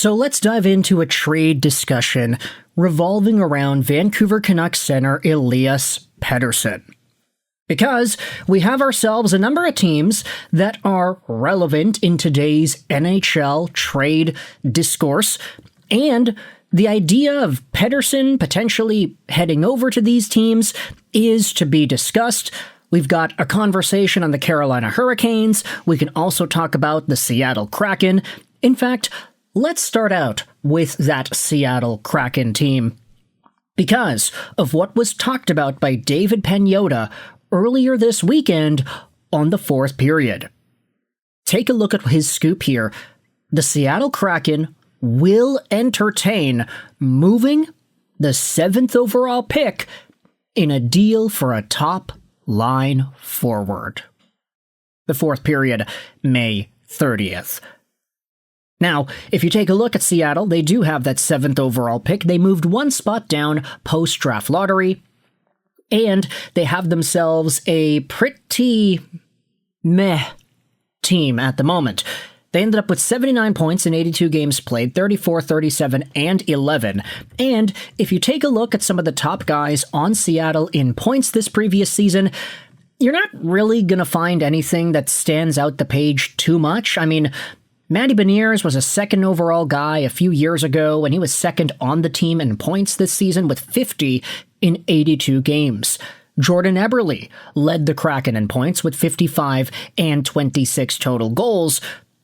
So let's dive into a trade discussion revolving around Vancouver Canucks center Elias Pettersson. Because we have ourselves a number of teams that are relevant in today's NHL trade discourse, and the idea of Pettersson potentially heading over to these teams is to be discussed. We've got a conversation on the Carolina Hurricanes. We can also talk about the Seattle Kraken. In fact, let's start out with that Seattle Kraken team because of what was talked about by David Pagnotta earlier this weekend on the fourth period. Take a look at his scoop here. The Seattle Kraken will entertain moving the 7th overall pick in a deal for a top line forward. The fourth period, May 30th. Now, if you take a look at Seattle, they do have that 7th overall pick. They moved one spot down post-draft lottery, and they have themselves a pretty meh team at the moment. They ended up with 79 points in 82 games played, 34, 37, and 11. And if you take a look at some of the top guys on Seattle in points this previous season, you're not really going to find anything that stands out the page too much. I mean, Matty Beniers was a second overall guy a few years ago, and he was second on the team in points this season with 50 in 82 games. Jordan Eberle led the Kraken in points with 55 and 26 total goals.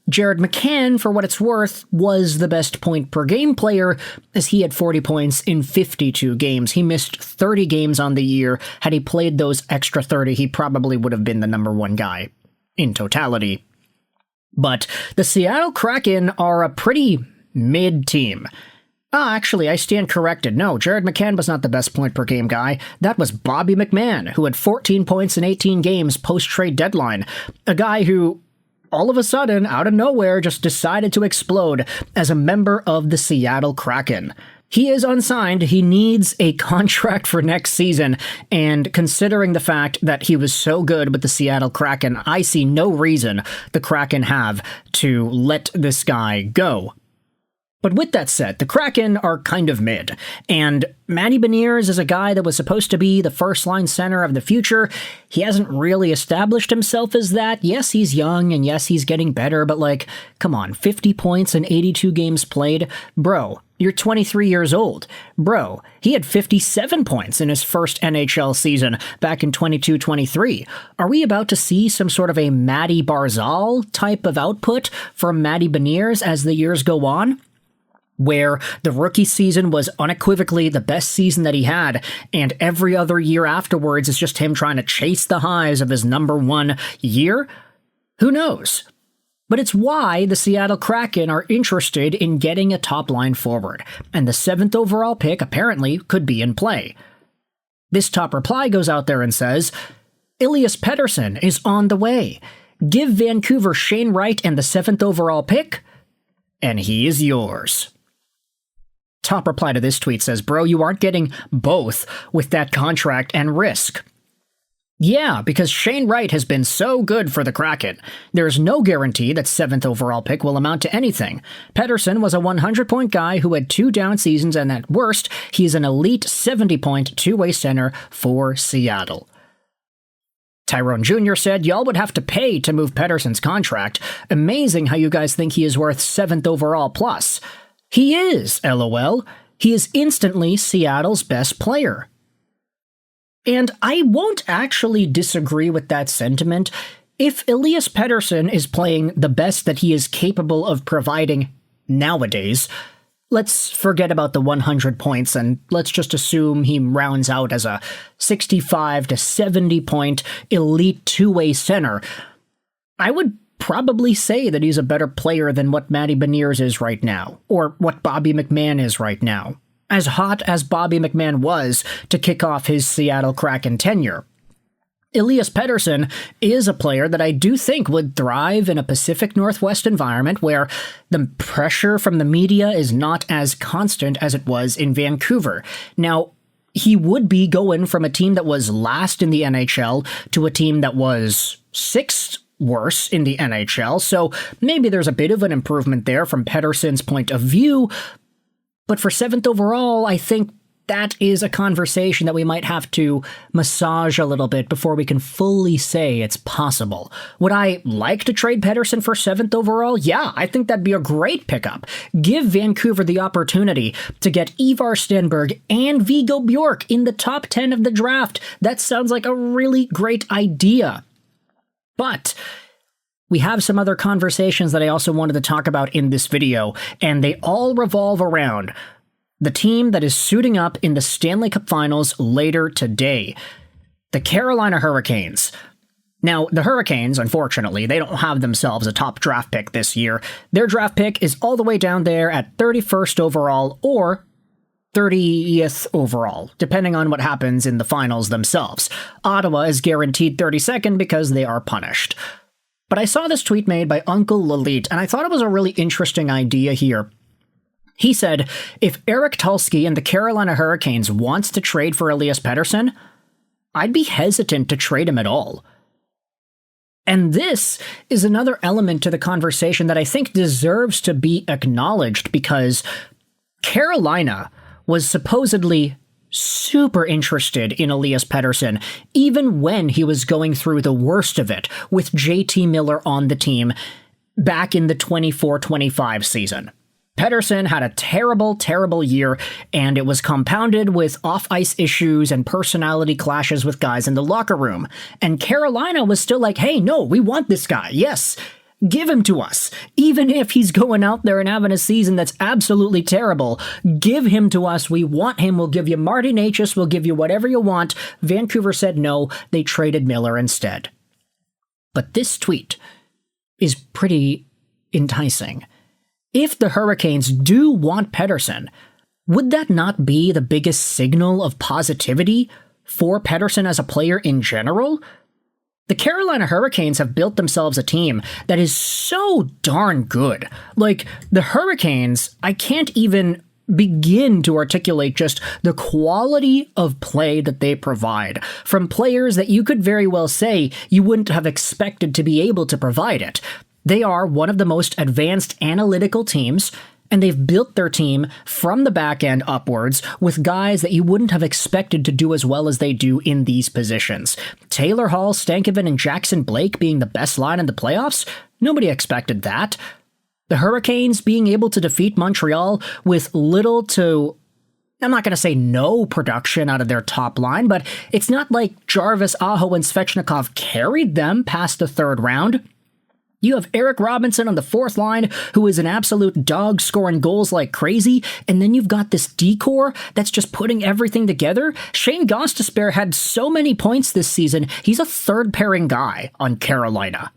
Jared McCann, for what it's worth, was the best point-per-game player, as he had 40 points in 52 games. He missed 30 games on the year. Had he played those extra 30, he probably would have been the number one guy in totality. But the Seattle Kraken are a pretty mid team. Actually, I stand corrected. No, Jared McCann was not the best point-per-game guy. That was Bobby McMann, who had 14 points in 18 games post-trade deadline. A guy who all of a sudden, out of nowhere, just decided to explode as a member of the Seattle Kraken. He is unsigned, he needs a contract for next season, and considering the fact that he was so good with the Seattle Kraken, I see no reason the Kraken have to let this guy go. But with that said, the Kraken are kind of mid, and Matty Beniers is a guy that was supposed to be the first-line center of the future. He hasn't really established himself as that. Yes, he's young, and yes, he's getting better, but come on, 50 points in 82 games played? Bro, you're 23 years old. Bro, he had 57 points in his first NHL season back in 22-23. Are we about to see some sort of a Matty Barzal type of output from Matty Beniers as the years go on, where the rookie season was unequivocally the best season that he had, and every other year afterwards is just him trying to chase the highs of his number one year? Who knows? But it's why the Seattle Kraken are interested in getting a top-line forward, and the 7th overall pick apparently could be in play. This top reply goes out there and says, Elias Pettersson is on the way. Give Vancouver Shane Wright and the 7th overall pick, and he is yours. Top reply to this tweet says, bro, you aren't getting both with that contract and risk. Yeah, because Shane Wright has been so good for the Kraken. There's no guarantee that 7th overall pick will amount to anything. Pettersson was a 100-point guy who had 2 down seasons, and at worst, he's an elite 70-point two-way center for Seattle. Tyrone Jr. said, y'all would have to pay to move Pettersson's contract. Amazing how you guys think he is worth 7th overall plus. He is, LOL. He is instantly Seattle's best player. And I won't actually disagree with that sentiment. If Elias Pettersson is playing the best that he is capable of providing nowadays, let's forget about the 100 points and let's just assume he rounds out as a 65 to 70 point elite two-way center. I would probably say that he's a better player than what Matty Beniers is right now, or what Bobby McMann is right now. As hot as Bobby McMann was to kick off his Seattle Kraken tenure, Elias Pettersson is a player that I do think would thrive in a Pacific Northwest environment where the pressure from the media is not as constant as it was in Vancouver. Now, he would be going from a team that was last in the NHL to a team that was 6th worse in the NHL, so maybe there's a bit of an improvement there from Pettersson's point of view. But for 7th overall, I think that is a conversation that we might have to massage a little bit before we can fully say it's possible. Would I like to trade Pettersson for 7th overall? Yeah, I think that'd be a great pickup. Give Vancouver the opportunity to get Ivar Stenberg and Viggo Bjork in the top 10 of the draft. That sounds like a really great idea. But we have some other conversations that I also wanted to talk about in this video, and they all revolve around the team that is suiting up in the Stanley Cup Finals later today, the Carolina Hurricanes. Now, the Hurricanes, unfortunately, they don't have themselves a top draft pick this year. Their draft pick is all the way down there at 31st overall or 30th overall, depending on what happens in the finals themselves. Ottawa is guaranteed 32nd because they are punished. But I saw this tweet made by Uncle Lalit, and I thought it was a really interesting idea here. He said, if Eric Tulsky and the Carolina Hurricanes wants to trade for Elias Pettersson, I'd be hesitant to trade him at all. And this is another element to the conversation that I think deserves to be acknowledged, because Carolina was supposedly super interested in Elias Pettersson, even when he was going through the worst of it with JT Miller on the team back in the 24-25 season. Pettersson had a terrible, terrible year, and it was compounded with off-ice issues and personality clashes with guys in the locker room. And Carolina was still like, hey, no, we want this guy. Yes, give him to us. Even if he's going out there and having a season that's absolutely terrible, give him to us. We want him. We'll give you Marty Necas. We'll give you whatever you want. Vancouver said no. They traded Miller instead. But this tweet is pretty enticing. If the Hurricanes do want Pettersson, would that not be the biggest signal of positivity for Pettersson as a player in general? The Carolina Hurricanes have built themselves a team that is so darn good. Like, the Hurricanes, I can't even begin to articulate just the quality of play that they provide from players that you could very well say you wouldn't have expected to be able to provide it. They are one of the most advanced analytical teams, and they've built their team from the back end upwards with guys that you wouldn't have expected to do as well as they do in these positions. Taylor Hall, Stankoven, and Jackson Blake being the best line in the playoffs? Nobody expected that. The Hurricanes being able to defeat Montreal with little to, I'm not going to say no production out of their top line, but it's not like Jarvis, Aho, and Svechnikov carried them past the third round. You have Eric Robinson on the fourth line, who is an absolute dog scoring goals like crazy, and then you've got this decor that's just putting everything together. Shane Gostisbehere had so many points this season, he's a third-pairing guy on Carolina.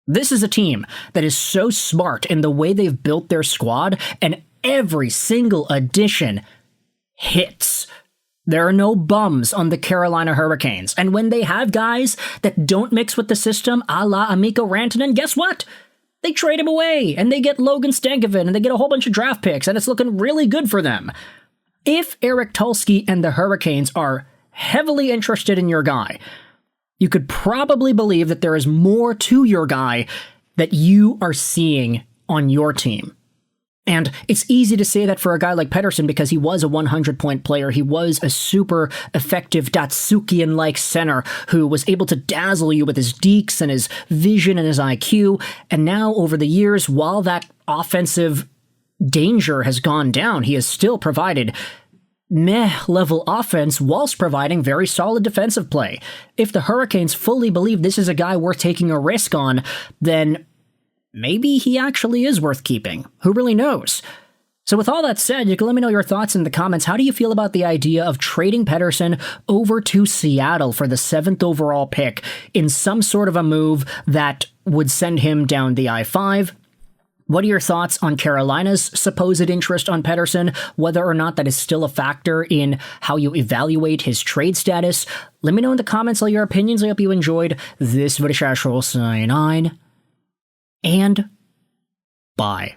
This is a team that is so smart in the way they've built their squad, and every single addition hits. There are no bums on the Carolina Hurricanes, and when they have guys that don't mix with the system, a la Mikko Rantanen, guess what? They trade him away, and they get Logan Stankoven, and they get a whole bunch of draft picks, and it's looking really good for them. If Eric Tulsky and the Hurricanes are heavily interested in your guy, you could probably believe that there is more to your guy that you are seeing on your team. And it's easy to say that for a guy like Pettersson because he was a 100-point player. He was a super effective Datsukian-like center who was able to dazzle you with his dekes and his vision and his IQ. And now, over the years, while that offensive danger has gone down, he has still provided meh-level offense whilst providing very solid defensive play. If the Hurricanes fully believe this is a guy worth taking a risk on, then maybe he actually is worth keeping. Who really knows? So with all that said, you can let me know your thoughts in the comments. How do you feel about the idea of trading Pettersson over to Seattle for the 7th overall pick in some sort of a move that would send him down the I-5? What are your thoughts on Carolina's supposed interest on Pettersson, whether or not that is still a factor in how you evaluate his trade status? Let me know in the comments all your opinions. I hope you enjoyed this video. Sign on. And bye.